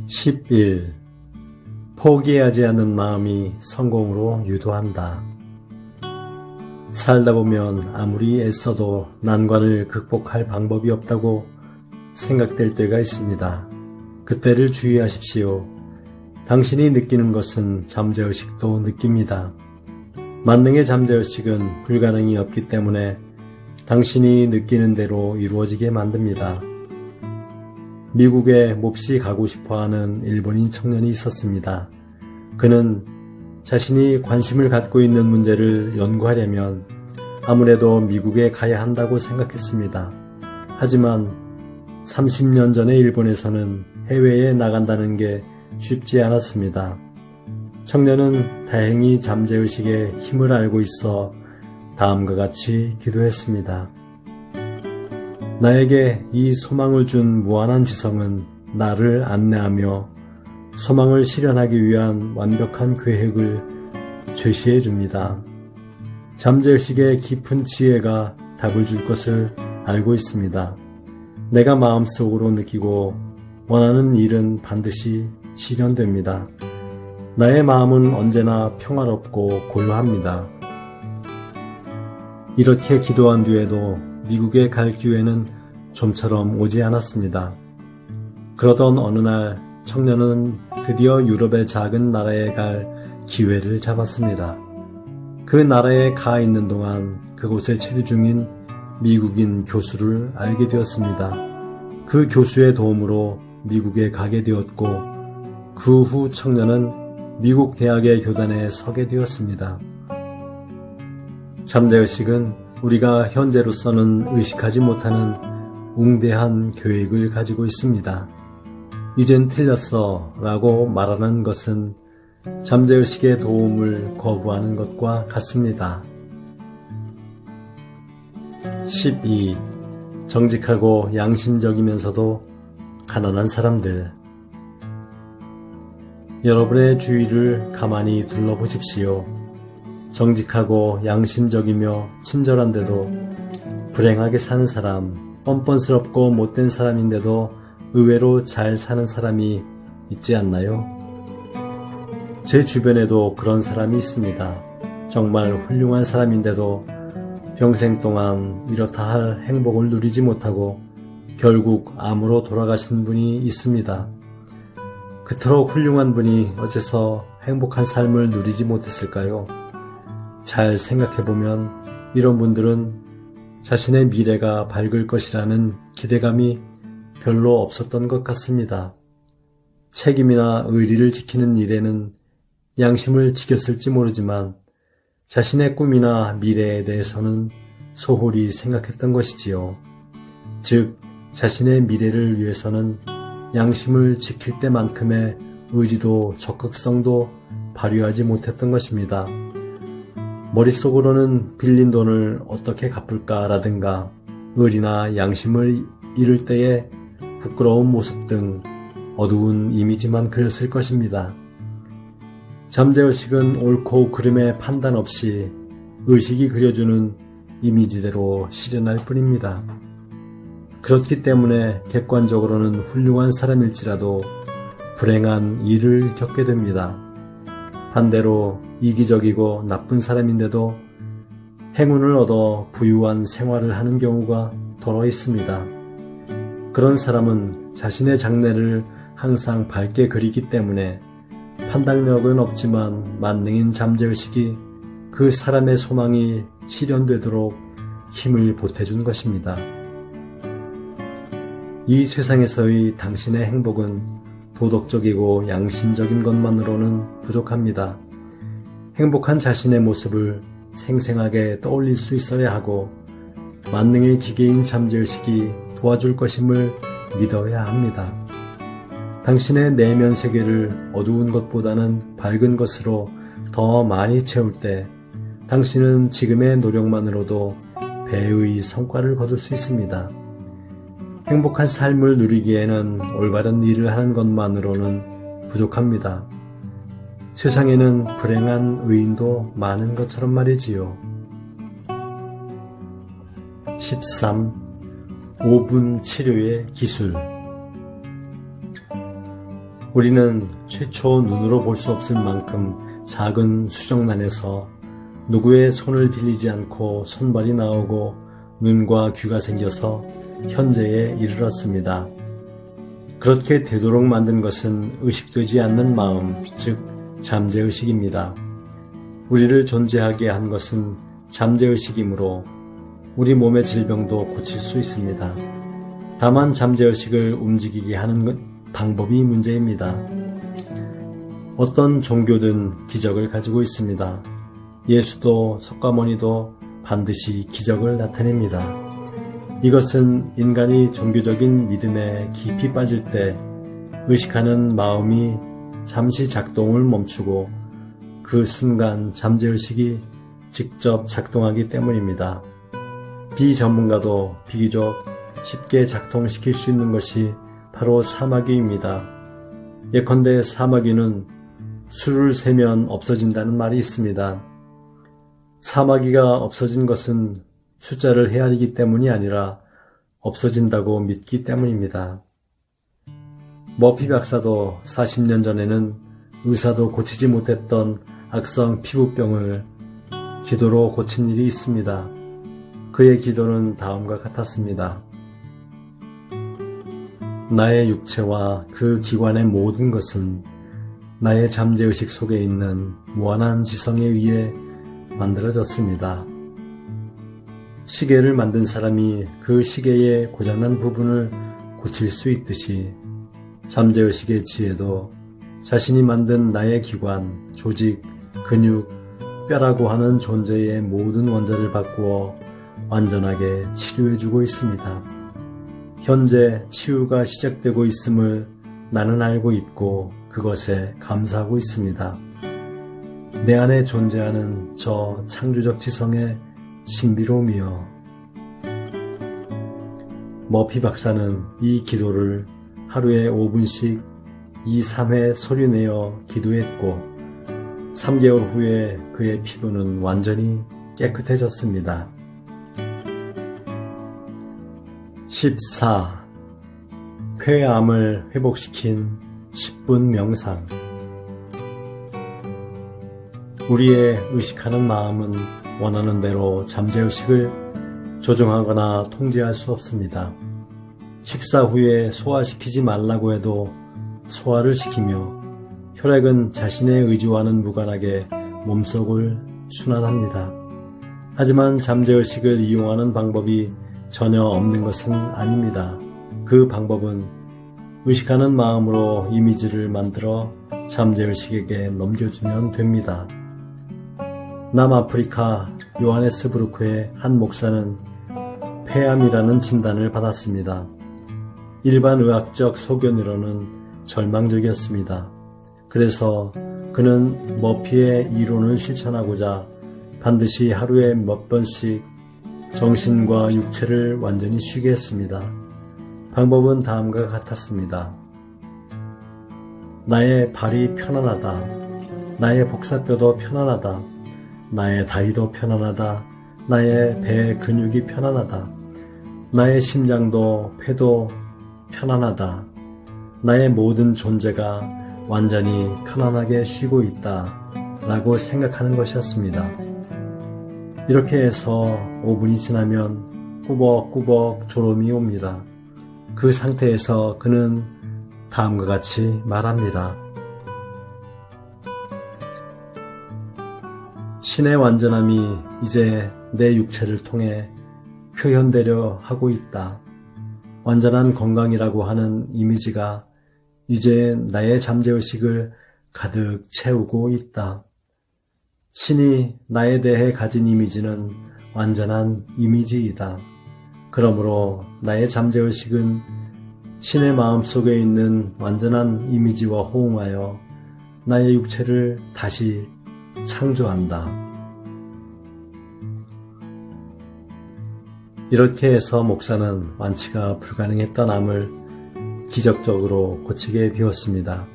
11. 포기하지 않는 마음이 성공으로 유도한다. 살다 보면 아무리 애써도 난관을 극복할 방법이 없다고 생각될 때가 있습니다. 그때를 주의하십시오. 당신이 느끼는 것은 잠재의식도 느낍니다. 만능의 잠재의식은 불가능이 없기 때문에 당신이 느끼는 대로 이루어지게 만듭니다. 미국에 몹시 가고 싶어하는 일본인 청년이 있었습니다. 그는 자신이 관심을 갖고 있는 문제를 연구하려면 아무래도 미국에 가야 한다고 생각했습니다. 하지만 30년 전에 일본에서는 해외에 나간다는 게 쉽지 않았습니다. 청년은 다행히 잠재의식의 힘을 알고 있어 다음과 같이 기도했습니다. 나에게 이 소망을 준 무한한 지성은 나를 안내하며 소망을 실현하기 위한 완벽한 계획을 제시해 줍니다. 잠재의식의 깊은 지혜가 답을 줄 것을 알고 있습니다. 내가 마음속으로 느끼고 원하는 일은 반드시 실현됩니다. 나의 마음은 언제나 평화롭고 고요합니다. 이렇게 기도한 뒤에도 미국에 갈 기회는 좀처럼 오지 않았습니다. 그러던 어느 날 청년은 드디어 유럽의 작은 나라에 갈 기회를 잡았습니다. 그 나라에 가 있는 동안 그곳에 체류 중인 미국인 교수를 알게 되었습니다. 그 교수의 도움으로 미국에 가게 되었고 그 후 청년은 미국 대학의 교단에 서게 되었습니다. 잠재의식은 우리가 현재로서는 의식하지 못하는 웅대한 계획을 가지고 있습니다. 이젠 틀렸어 라고 말하는 것은 잠재의식의 도움을 거부하는 것과 같습니다. 12. 정직하고 양심적이면서도 가난한 사람들. 여러분의 주위를 가만히 둘러보십시오. 정직하고 양심적이며 친절한데도 불행하게 사는 사람, 뻔뻔스럽고 못된 사람인데도 의외로 잘 사는 사람이 있지 않나요? 제 주변에도 그런 사람이 있습니다. 정말 훌륭한 사람인데도 평생 동안 이렇다 할 행복을 누리지 못하고 결국 암으로 돌아가신 분이 있습니다. 그토록 훌륭한 분이 어째서 행복한 삶을 누리지 못했을까요? 잘 생각해보면 이런 분들은 자신의 미래가 밝을 것이라는 기대감이 별로 없었던 것 같습니다. 책임이나 의리를 지키는 일에는 양심을 지켰을지 모르지만 자신의 꿈이나 미래에 대해서는 소홀히 생각했던 것이지요. 즉, 자신의 미래를 위해서는 양심을 지킬 때만큼의 의지도 적극성도 발휘하지 못했던 것입니다. 머릿속으로는 빌린 돈을 어떻게 갚을까라든가 의리나 양심을 잃을 때의 부끄러운 모습 등 어두운 이미지만 그렸을 것입니다. 잠재의식은 옳고 그름의 판단 없이 의식이 그려주는 이미지대로 실현할 뿐입니다. 그렇기 때문에 객관적으로는 훌륭한 사람일지라도 불행한 일을 겪게 됩니다. 반대로 이기적이고 나쁜 사람인데도 행운을 얻어 부유한 생활을 하는 경우가 더러 있습니다. 그런 사람은 자신의 장래를 항상 밝게 그리기 때문에 판단력은 없지만 만능인 잠재의식이 그 사람의 소망이 실현되도록 힘을 보태준 것입니다. 이 세상에서의 당신의 행복은 도덕적이고 양심적인 것만으로는 부족합니다. 행복한 자신의 모습을 생생하게 떠올릴 수 있어야 하고 만능의 기계인 잠재의식이 도와줄 것임을 믿어야 합니다. 당신의 내면 세계를 어두운 것보다는 밝은 것으로 더 많이 채울 때 당신은 지금의 노력만으로도 배의 성과를 거둘 수 있습니다. 행복한 삶을 누리기에는 올바른 일을 하는 것만으로는 부족합니다. 세상에는 불행한 의인도 많은 것처럼 말이지요. 13. 5분 치료의 기술. 우리는 최초 눈으로 볼 수 없을 만큼 작은 수정란에서 누구의 손을 빌리지 않고 손발이 나오고 눈과 귀가 생겨서 현재에 이르렀습니다. 그렇게 되도록 만든 것은 의식되지 않는 마음, 즉 잠재의식입니다. 우리를 존재하게 한 것은 잠재의식이므로 우리 몸의 질병도 고칠 수 있습니다. 다만 잠재의식을 움직이게 하는 방법이 문제입니다. 어떤 종교든 기적을 가지고 있습니다. 예수도 석가모니도 반드시 기적을 나타냅니다. 이것은 인간이 종교적인 믿음에 깊이 빠질 때 의식하는 마음이 잠시 작동을 멈추고 그 순간 잠재의식이 직접 작동하기 때문입니다. 비전문가도 비교적 쉽게 작동시킬 수 있는 것이 바로 사마귀입니다. 예컨대 사마귀는 수를 세면 없어진다는 말이 있습니다. 사마귀가 없어진 것은 숫자를 헤아리기 때문이 아니라 없어진다고 믿기 때문입니다. 머피 박사도 40년 전에는 의사도 고치지 못했던 악성 피부병을 기도로 고친 일이 있습니다. 그의 기도는 다음과 같았습니다. 나의 육체와 그 기관의 모든 것은 나의 잠재의식 속에 있는 무한한 지성에 의해 만들어졌습니다. 시계를 만든 사람이 그 시계의 고장난 부분을 고칠 수 있듯이 잠재의식의 지혜도 자신이 만든 나의 기관, 조직, 근육, 뼈라고 하는 존재의 모든 원자를 바꾸어 완전하게 치료해주고 있습니다. 현재 치유가 시작되고 있음을 나는 알고 있고 그것에 감사하고 있습니다. 내 안에 존재하는 저 창조적 지성의 신비로움이여. 머피 박사는 이 기도를 하루에 5분씩 2, 3회 소리내어 기도했고 3개월 후에 그의 피부는 완전히 깨끗해졌습니다. 14. 폐암을 회복시킨 10분 명상. 우리의 의식하는 마음은 원하는 대로 잠재의식을 조정하거나 통제할 수 없습니다. 식사 후에 소화시키지 말라고 해도 소화를 시키며 혈액은 자신의 의지와는 무관하게 몸속을 순환합니다. 하지만 잠재의식을 이용하는 방법이 전혀 없는 것은 아닙니다. 그 방법은 의식하는 마음으로 이미지를 만들어 잠재의식에게 넘겨주면 됩니다. 남아프리카 요하네스부르크의 한 목사는 폐암이라는 진단을 받았습니다. 일반 의학적 소견으로는 절망적이었습니다. 그래서 그는 머피의 이론을 실천하고자 반드시 하루에 몇 번씩 정신과 육체를 완전히 쉬게 했습니다. 방법은 다음과 같았습니다. 나의 발이 편안하다. 나의 복사뼈도 편안하다. 나의 다리도 편안하다. 나의 배 근육이 편안하다. 나의 심장도 폐도 편안하다. 나의 모든 존재가 완전히 편안하게 쉬고 있다. 라고 생각하는 것이었습니다. 이렇게 해서 5분이 지나면 꾸벅꾸벅 졸음이 옵니다. 그 상태에서 그는 다음과 같이 말합니다. 신의 완전함이 이제 내 육체를 통해 표현되려 하고 있다. 완전한 건강이라고 하는 이미지가 이제 나의 잠재의식을 가득 채우고 있다. 신이 나에 대해 가진 이미지는 완전한 이미지이다. 그러므로 나의 잠재의식은 신의 마음속에 있는 완전한 이미지와 호응하여 나의 육체를 다시 창조한다. 이렇게 해서 목사는 완치가 불가능했던 암을 기적적으로 고치게 되었습니다.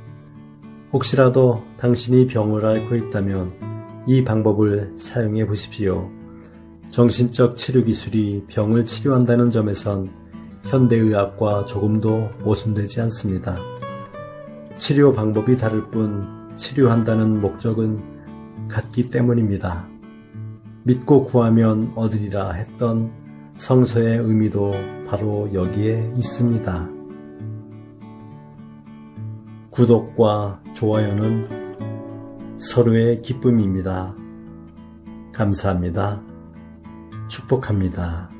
혹시라도 당신이 병을 앓고 있다면 이 방법을 사용해 보십시오. 정신적 치료 기술이 병을 치료한다는 점에선 현대의학과 조금도 모순되지 않습니다. 치료 방법이 다를 뿐 치료한다는 목적은 같기 때문입니다. 믿고 구하면 얻으리라 했던 성서의 의미도 바로 여기에 있습니다. 구독과 좋아요는 서로의 기쁨입니다. 감사합니다. 축복합니다.